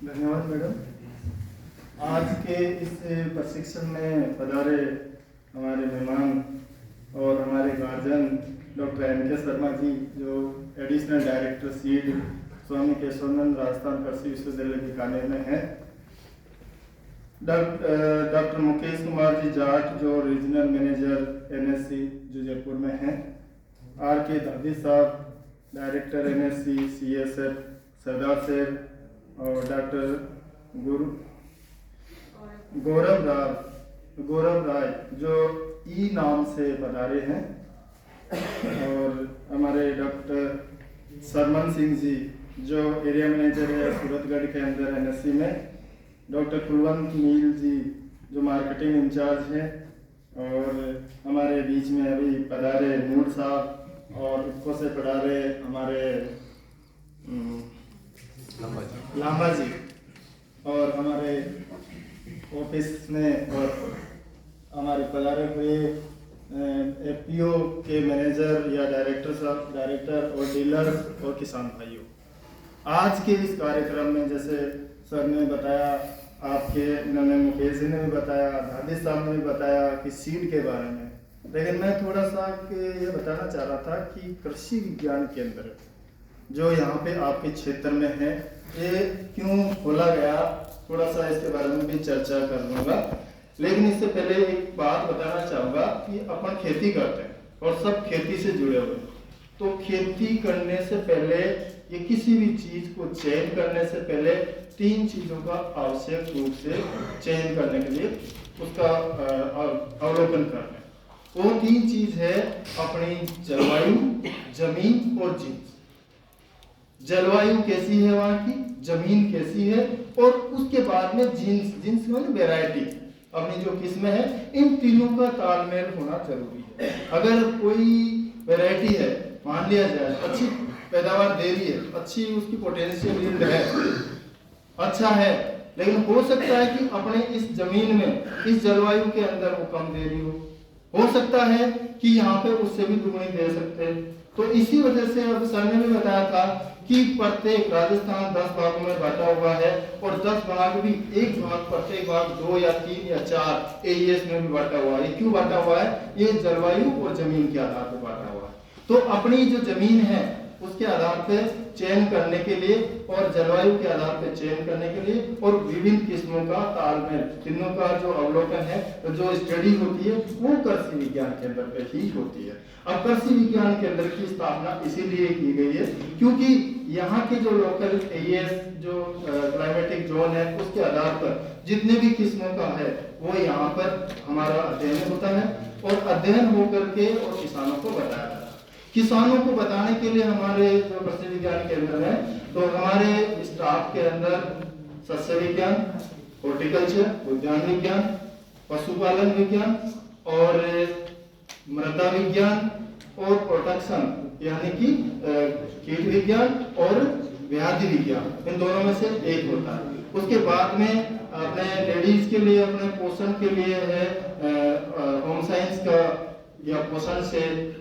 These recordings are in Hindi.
धन्यवाद मैडम। आज के इस प्रशिक्षण में पधारे हमारे मेहमान और हमारे guardian doctor NK. Sharma ji, जो एडिशनल डायरेक्टर सीड स्वामी केशवानंद राजस्थान कृषि विश्वविद्यालय बीकानेर में हैं। डॉक्टर मुकेश कुमार जी जाट, जो रीजनल मैनेजर एनएससी जो जयपुर में हैं। आर.के. दादी साहब, डायरेक्टर एनएससी सीएसएफ सरदार शेर, और डॉक्टर गौरव राय जो ई नाम से पधारे हैं। और हमारे डॉक्टर सरमन सिंह जी जो एरिया मैनेजर है सूरतगढ़ के अंदर एनएससी में। डॉक्टर कुलवंत मील जी जो मार्केटिंग इंचार्ज हैं। और हमारे बीच में अभी पधारे नूर साहब, और इसको से पधारे हमारे लांबा जी, और हमारे ऑफिस में और हमारे पधारे हुए एफपीओ के मैनेजर या डायरेक्टर और डीलर्स और किसान भाइयों। आज के इस कार्यक्रम में जैसे सर ने बताया, आपके मुकेश जी ने भी बताया, दादी साहब ने भी बताया कि सीड के बारे में, लेकिन मैं थोड़ा सा ये बताना चाह रहा था कि कृषि विज्ञान केंद्र जो यहाँ पे आपके क्षेत्र में है, ये क्यों खोला गया, थोड़ा सा इसके बारे में भी चर्चा कर लूँगा। लेकिन इससे पहले एक बात बताना चाहूँगा कि अपन खेती करते हैं और सब खेती से जुड़े हुए हैं। तो खेती करने से पहले ये किसी भी चीज़ को चयन करने से पहले 3 चीज़ों का आवश्यक रूप से चयन करने के लिए उसका अवलोकन करना है। वो 3 चीज़ है अपनी जलवायु, जमीन और जीन्स। जलवायु कैसी है वहाँ की, जमीन कैसी है, और उसके बाद में जीन्स में वैरायटी अपनी जो किस्में है, इन तीनों का तालमेल होना जरूरी है। अगर कोई वैरायटी है, मान लिया जाए अच्छी पैदावार दे रही है, अच्छी उसकी पोटेंशियल यील्ड है, अच्छा है, लेकिन हो सकता है कि अपने इस जमीन में इस जलवायु के अंदर वो कम दे रही हो सकता है कि यहाँ पे उससे भी दुगनी दे सकते हैं। तो इसी वजह से अब सर ने भी बताया था कि प्रत्येक राजस्थान 10 भागों में बांटा हुआ है, और 10 भाग भी एक भाग, प्रत्येक भाग 2 या 3 या 4 एईएस में भी बांटा हुआ है। क्यों बांटा हुआ है? ये जलवायु और जमीन के आधार पर बांटा हुआ है। तो अपनी जो जमीन है उसके आधार पे चयन करने के लिए और जलवायु के आधार पे चयन करने के लिए और विभिन्न किस्मों का तालमेल, तीनों का जो अवलोकन है, जो स्टडी होती है, वो कृषि विज्ञान केंद्र पे ही होती है। अब कृषि विज्ञान केंद्र की स्थापना इसीलिए की गई है क्योंकि यहाँ के जो लोकल एईएस जो क्लाइमेटिक जोन है उसके आधार पर जितने भी किस्मों का है वो यहाँ पर हमारा अध्ययन होता है, और अध्ययन होकर के और किसानों को बताया जाता है। किसानों को बताने के लिए हमारे जो कृषि विज्ञान केंद्र है, तो हमारे स्टाफ के अंदर सस्य विज्ञान, हॉर्टिकल्चर, उद्यान विज्ञान, पशुपालन विज्ञान और मृदा विज्ञान और प्रोटेक्शन यानी कि कीट विज्ञान और व्याधि विज्ञान, इन दोनों में से एक होता है। उसके बाद में अपने लेडीज के लिए, अपने पोषण के लिए है होम साइंस का या पोषण से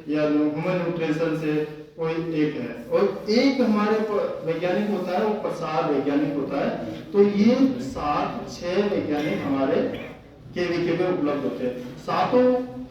या ह्यूमन न्यूट्रिशन से कोई एक है, और एक हमारे वैज्ञानिक होता है वो प्रसार वैज्ञानिक होता है। तो ये 6 वैज्ञानिक हमारे केवीके पे उपलब्ध होते हैं। 7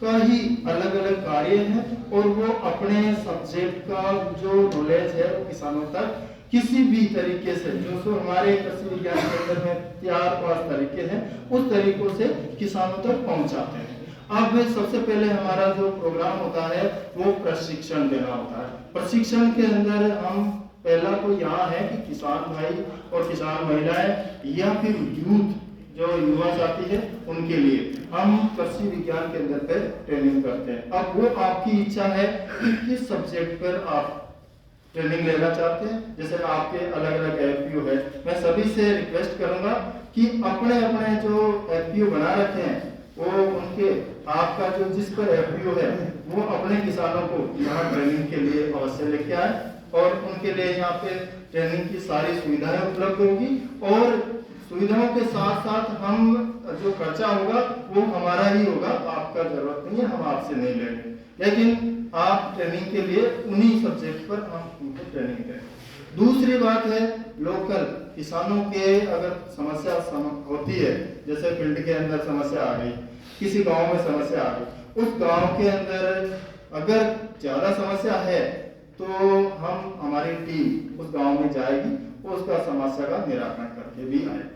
का ही अलग अलग कार्य है, और वो अपने सब्जेक्ट का जो नॉलेज है वो किसानों तक किसी भी तरीके से, जो हमारे कृषि विज्ञान केंद्र में 4-5 तरीके हैं, उस तरीकों से किसानों तक पहुंचाते हैं। अब सबसे पहले हमारा जो प्रोग्राम होता है वो प्रशिक्षण देना होता है। प्रशिक्षण के अंदर हम पहला तो यहाँ है कि किसान भाई और किसान महिलाएं या फिर यूथ जो युवा साथी है उनके लिए हम कृषि विज्ञान केंद्र पर ट्रेनिंग करते हैं। अब वो आपकी इच्छा है कि किस सब्जेक्ट पर आप ट्रेनिंग लेना चाहते हैं। जैसे आपके अलग अलग एफपीओ है, मैं सभी से रिक्वेस्ट करूंगा कि अपने अपने जो एफपीओ बना रखे हैं वो उनके आपका जो जिस पर एफपीओ है वो अपने किसानों को यहाँ ट्रेनिंग के लिए अवश्य लेके आए, और उनके लिए यहाँ पे ट्रेनिंग की सारी सुविधाएं उपलब्ध होगी, और सुविधाओं के साथ साथ हम जो खर्चा होगा वो हमारा ही होगा, आपका जरूरत नहीं है, हम आपसे नहीं लेंगे। लेकिन आप ट्रेनिंग के लिए उन्हीं सब्जेक्ट पर हम उनको ट्रेनिंग करें। दूसरी बात है लोकल किसानों के अगर समस्या होती है, जैसे फील्ड के अंदर समस्या आ गई, किसी गांव में समस्या आ गई, उस गांव के अंदर अगर ज़्यादा समस्या है तो हमारी टीम उस गांव में जाएगी और उसका समस्या का निराकरण करके भी आएगी।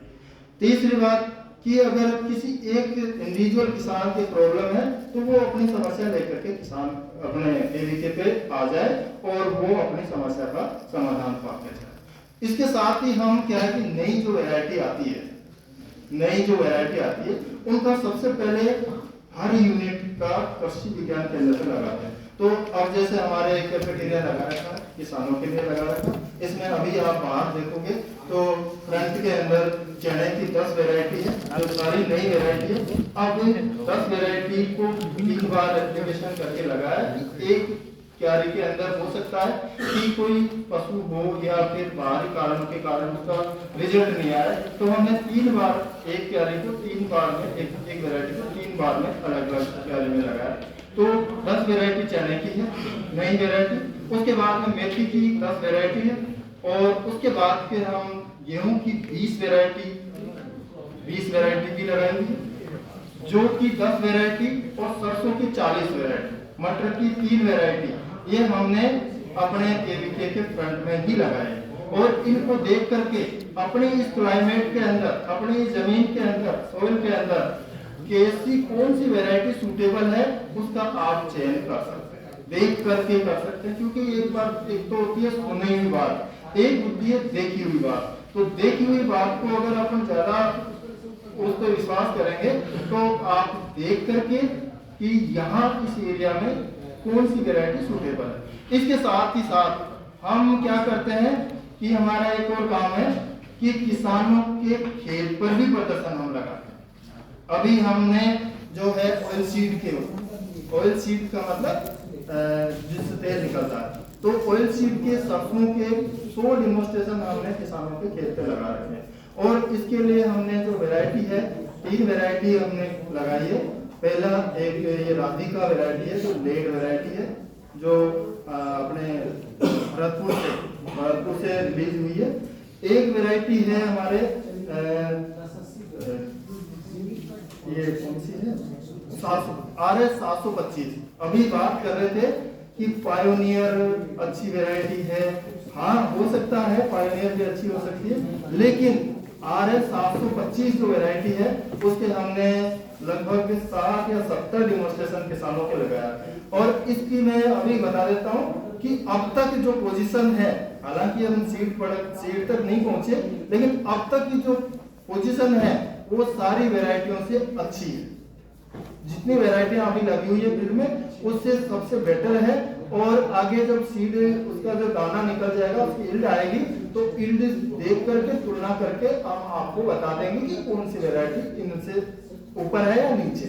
तीसरी बात कि अगर किसी एक इंडिविजुअल किसान की प्रॉब्लम है तो वो अपनी समस्या लेकर के किसान अपने एवीके पे आ जाए और वो अपनी समस्या का समाधान पाते जाए। इसके साथ ही हम क्या है कि नई जो वैरायटी आती है उनका सबसे पहले हर यूनिट का कृषि विज्ञान केंद्र से लगाते हैं। तो अब जैसे हमारे कैफेटेरिया लगा रखा है, किसानों के लिए लगा रखा है, इसमें अभी आप बाहर देखोगे तो फ्रंट के अंदर चने की 10 वैरायटी है, जो सारी नई वैरायटी है। अब 10 वैरायटी को 3 बार एप्लीकेशन करके लगाया। एक क्यारी के अंदर हो सकता है कि कोई पशु हो या फिर बाहरी कारण के कारण उसका रिजल्ट नहीं आया, तो हमने 3 बार एक क्यारी को 3 बार में एक वैरायटी को 3 बार में अलग अलग क्यारी में लगाया। तो 10 वैरायटी चने की है नई वैरायटी, उसके बाद में मेथी की 10 वैरायटी है, और उसके बाद फिर हम गेहूं की 20 वैरायटी भी लगाएंगे, जो कि 10 वैरायटी, और सरसों की 40 वैरायटी, मटर की 3 वैरायटी, ये हमने अपने केवीके के फ्रंट में ही लगाए। और इनको देख करके अपने इस क्लाइमेट के अंदर, अपनी जमीन के अंदर, सोइल के अंदर कैसी कौन सी वैरायटी सूटेबल है उसका आप चयन कर सकते हैं, देख करके कर सकते हैं। क्योंकि एक तो होती है सुनी हुई बात, एक होती है देखी हुई बात। तो देखी हुई बात को अगर अपन ज्यादा उस पर विश्वास करेंगे तो आप देख करके कि यहाँ इस एरिया में कौन सी वैरायटी सूटेबल है। इसके साथ ही साथ हम क्या करते हैं कि हमारा एक और काम है कि किसानों के खेत पर भी प्रदर्शन हम लगाते हैं। अभी हमने जो है ऑयल सीड का मतलब जिससे तेल निकलता है, तो ऑयल सीड के सरसों के 100 डेमोस्ट्रेशन हमने किसानों के खेत पे लगा रखे हैं। और इसके लिए हमने जो वैरायटी है 3 वैरायटी हमने लगाई है। पहला एक ये राधिका वैरायटी है जो लेड वैरायटी है, जो अपने भरतपुर से रिलीज हुई है। एक वैरायटी है हमारे ये कौन सी है RS 725। अभी बात कर रहे थे कि पायोनियर अच्छी वैरायटी है, हाँ हो सकता है पायोनियर भी अच्छी हो सकती है, लेकिन RS 725 जो वैरायटी है उसके हमने लगभग 60 या 70 डिमोन्स्ट्रेशन किसानों को लगाया। और इसकी मैं अभी बता देता हूँ कि अब तक जो पोजीशन है, हालांकि हम सीड तक नहीं पहुंचे, लेकिन अब तक की जो पोजीशन है वो सारी वैरायटियों से अच्छी है। जितनी वैरायटियां अभी लगी हुई है फील्ड में उससे सबसे बेटर है। और आगे जब सीड उसका जो दाना निकल जाएगा, उसकी इल्ड आएगी, तो इल्ड देख करके तुलना करके हम आपको बता देंगे कि कौन सी वैरायटी इनसे ऊपर है या नीचे।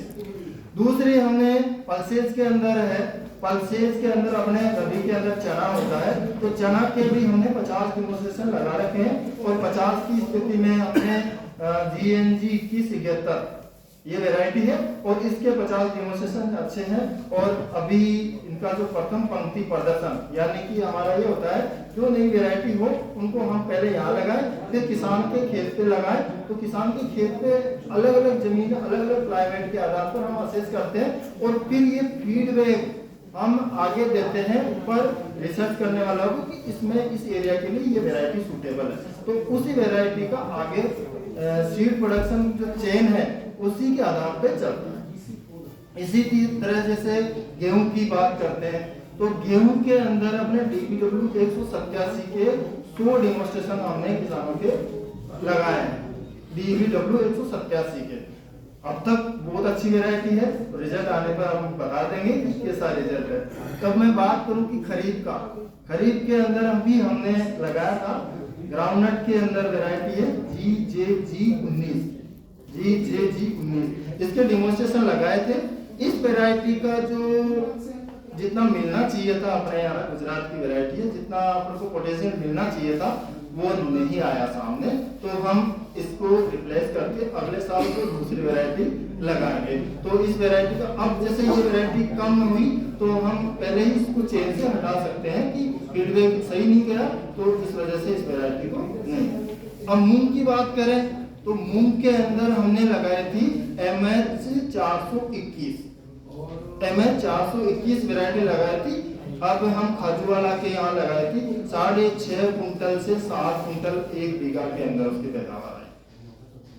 दूसरी हमने पल्सेज के अंदर है, पल्सेज के अंदर अपने रबी के अंदर चना होता है, तो चना के भी हमने 50 डिमोन्स्ट्रेशन लगा रखे हैं। और 50 की स्थिति में अपने GNG 2171 ये वैरायटी है, और इसके 50 डिमोन्स्ट्रेशन अच्छे हैं। और अभी इनका जो प्रथम पंक्ति प्रदर्शन, यानी कि हमारा ये होता है जो नई वैरायटी हो उनको हम पहले यहाँ लगाएं, फिर किसान के खेत पे लगाएं। तो किसान के खेत पे अलग अलग जमीन, अलग अलग क्लाइमेट के आधार पर हम असेस करते हैं, और फिर ये फीडबैक हम आगे देते हैं ऊपर रिसर्च करने वाला को कि इसमें इस एरिया के लिए ये वैरायटी सूटेबल है। तो उसी वैरायटी का आगे सीड प्रोडक्शन जो चेन है उसी के आधार पे चलता है। इसी तरह जैसे गेहूं की बात करते हैं, तो गेहूं के अंदर अपने DBW 187 के 100 डेमोन्स्ट्रेशन हमने किसानों के लगाए हैं। DBW 187 के अब तक बहुत अच्छी वैरायटी है, रिजल्ट आने पर हम बता देंगे कि कैसा रिजल्ट है। तब मैं बात करूं कि खरीफ के अंदर हमने लगाया था ग्राउंडनट के अंदर वैरायटी है GJG 19। इसके डिमोन्स्ट्रेशन लगाए थे। इस वैरायटी का जो जितना मिलना चाहिए था, अपने यहाँ गुजरात की वैरायटी है, जितना अपन को पोटेशियम मिलना चाहिए था वो नहीं आया सामने, तो हम इसको रिप्लेस करके अगले साल को दूसरी वैरायटी लगाएंगे। तो इस वैरायटी का अब जैसे ये वैरायटी कम हुई तो हम पहले ही इसको चेन से हटा सकते हैं कि फीडबैक सही नहीं गया, तो इस वजह से इस वैरायटी को नहीं। अब मूंग की बात करें तो मूंग के अंदर हमने लगाई थी MH 421 वैरायटी लगाई थी। अब हम खाजूवाला के यहाँ लगाई थी 6.5 कुंटल से 7 कुंटल 1 बीघा के अंदर उसकी पैदावार है।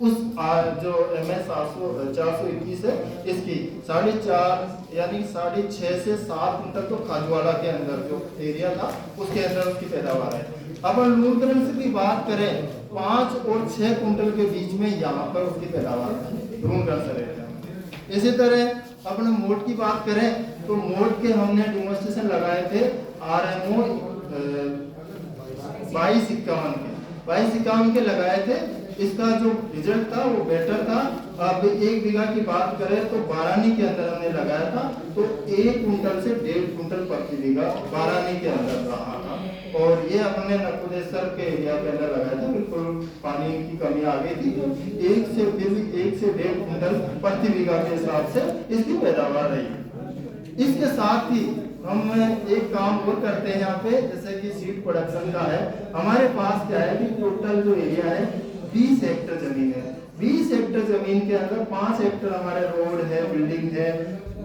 उस जो MS 421 है इसकी 4.5 यानी 6.5 से 7 कुंटल तो खाजूवाला के अंदर जो एरिया था उसके अंदर उसकी पैदावार है। अब लूणकरण से भी बात करें 5 और 6 कुंटल के बीच में यहाँ पर उसकी पैदावार लूणकरण से रहता है। इसी तरह अपने मोट की बात करें तो मोट के हमने डेमोन्स्ट्रेशन लगाए थे RMO 2251 के लगाए थे। इसका जो रिजल्ट था वो बेटर था। अब 1 बीघा की बात करें तो 12 के अंदर हमने लगाया था, तो 1 कुंटल से 1.5 कुंटल प्रति बीघा 12 के अंदर रहा था। और ये हमने नकुदेश्वर के एरिया के अंदर लगाया था, बिल्कुल पानी की कमी आ गई थी, तो 1 से 1.5 कुंटल प्रति बीघा के हिसाब से इसकी पैदावार रही। इसके साथ ही हम एक काम और करते हैं यहाँ पे, जैसे कि सीड प्रोडक्शन का है। हमारे पास क्या है कि टोटल जो एरिया है 20 हेक्टेयर जमीन है। 20 हेक्टेयर जमीन के अंदर 5 हेक्टेयर हमारे रोड है, बिल्डिंग है,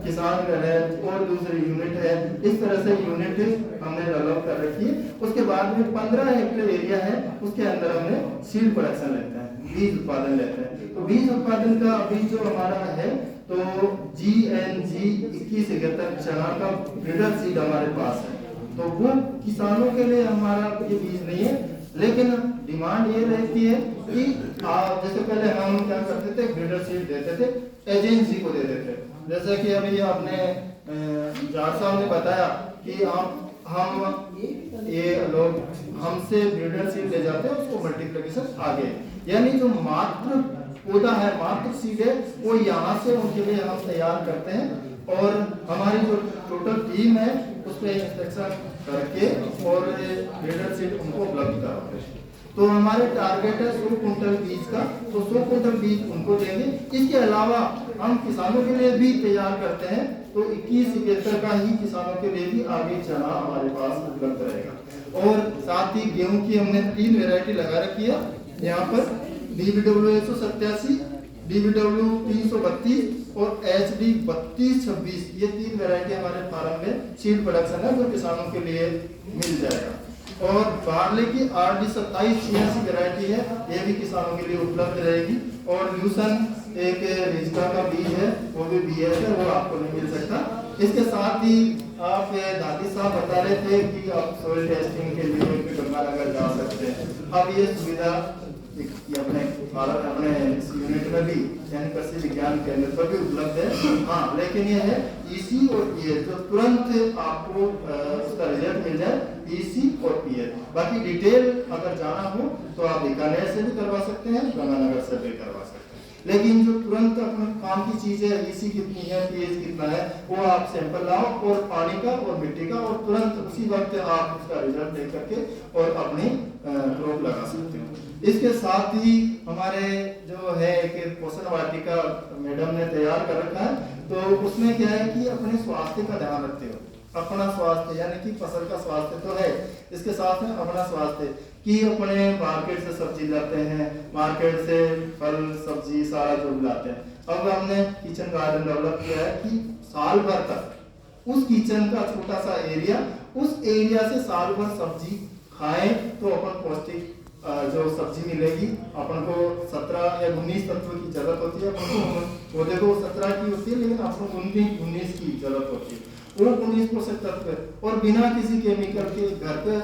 किसान घर है और दूसरी यूनिट है। इस तरह से यूनिट हमने डेवलप कर रखी है। उसके बाद में 15 हेक्टेयर एरिया है, उसके अंदर हमने सीड प्रोडक्शन लेते हैं, बीज उत्पादन लेते हैं। तो बीज उत्पादन का अभी जो हमारा है तो GNG 2171 चना का ब्रीडर सीड हमारे पास है। तो वो किसानों के लिए हमारा ये बीज नहीं है, लेकिन डिमांड ये रहती है कि जैसे पहले हम क्या करते थे, ब्रीडर सीड देते थे, एजेंसी को दे देते। जैसे कि अभी आपने जाट साहब ने बताया कि हम ये लोग हमसे ब्रीडर सीड ले जाते हैं, उसको मल्टीप्लिकेशन आगे, यानी जो मात्र पौधा है, मात्र सीड है, वो यहाँ से उनके लिए हम तैयार करते हैं। और हमारी जो टोटल टीम है उसमें इंस्पेक्शन करके और ब्रीडर सीड उनको उपलब्ध कराते हैं। तो हमारे टारगेट है 100 कुंटल बीज का, तो 100 कुंटल बीज उनको देंगे। इसके अलावा हम किसानों के लिए भी तैयार करते हैं, तो 2171 का ही किसानों के लिए भी आगे चना हमारे पास उपलब्ध रहेगा। और साथ ही गेहूं की हमने 3 वैरायटी लगा रखी है यहाँ पर, DBW 187, DBW 332 और HD 3226। ये 3 वैरायटी हमारे फार्म में सीड प्रोडक्शन है जो किसानों के लिए मिल जाएगा। और बार्ले की RD 2786 वैरायटी है, ये भी किसानों के लिए उपलब्ध रहेगी। और ल्यूसन एक रिजका का बीज है, वो भी BS है, वो आपको नहीं मिल सकता। इसके साथ ही आप दादी साहब बता रहे थे कि आप सोइल टेस्टिंग के लिए गंगानगर जा सकते हैं। अब ये सुविधा अपने इस यूनिट में भी यानी कृषि विज्ञान केंद्र पर भी उपलब्ध है। हाँ, लेकिन ये है EC और PS, जो तुरंत आपको उसका रिजल्ट मिल जाए, EC और PS। बाकी डिटेल अगर जाना हो तो आप बीकानेर से भी करवा सकते हैं, गंगानगर से भी करवा सकते हैं। लेकिन जो तुरंत अपने काम की चीजें है, EC कितनी है, PS कितना है, वो आप सैंपल लाओ और पानी का और मिट्टी का, और तुरंत उसी वक्त आप उसका रिजल्ट देख करके और अपनी क्रॉप लगा सकते हो। इसके साथ ही हमारे जो है एक पोषण वाटिका मैडम ने तैयार कर रखा है, तो उसमें क्या है कि अपने स्वास्थ्य का ध्यान रखते हो। अपना स्वास्थ्य यानी कि फसल का स्वास्थ्य तो है, इसके साथ में अपना स्वास्थ्य कि अपने मार्केट से सब्जी लाते हैं, मार्केट से फल सब्जी सारा जो लाते हैं। अब हमने किचन गार्डन डेवलप किया है कि साल भर तक उस किचन का छोटा सा एरिया, उस एरिया से साल भर सब्जी खाएं तो अपन पौष्टिक जो सब्जी मिलेगी। अपन को 17 या 19 तत्व की जरूरत होती है, अपन को पौधे को 17 की होती है, लेकिन अपन को 19 की जरूरत होती है। वो 19 पोषक तत्व और बिना किसी केमिकल के घर पे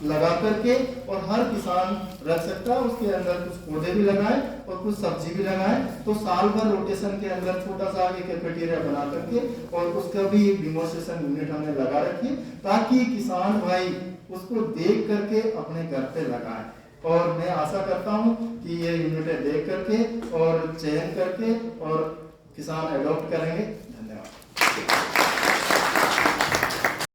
लगा करके और हर किसान रख सकता है। उसके अंदर कुछ पौधे भी लगाए और कुछ सब्जी भी लगाए, तो साल भर रोटेशन के अंदर छोटा सा एक कैफेटेरिया बना करके और उसका भी एक डेमोन्स्ट्रेशन यूनिट हमने लगा रखी है, ताकि किसान भाई उसको देख करके अपने घर पे लगाएं। और मैं आशा करता हूं कि ये यूनिटें देख करके और चयन करके और किसान एडॉप्ट करेंगे। धन्यवाद।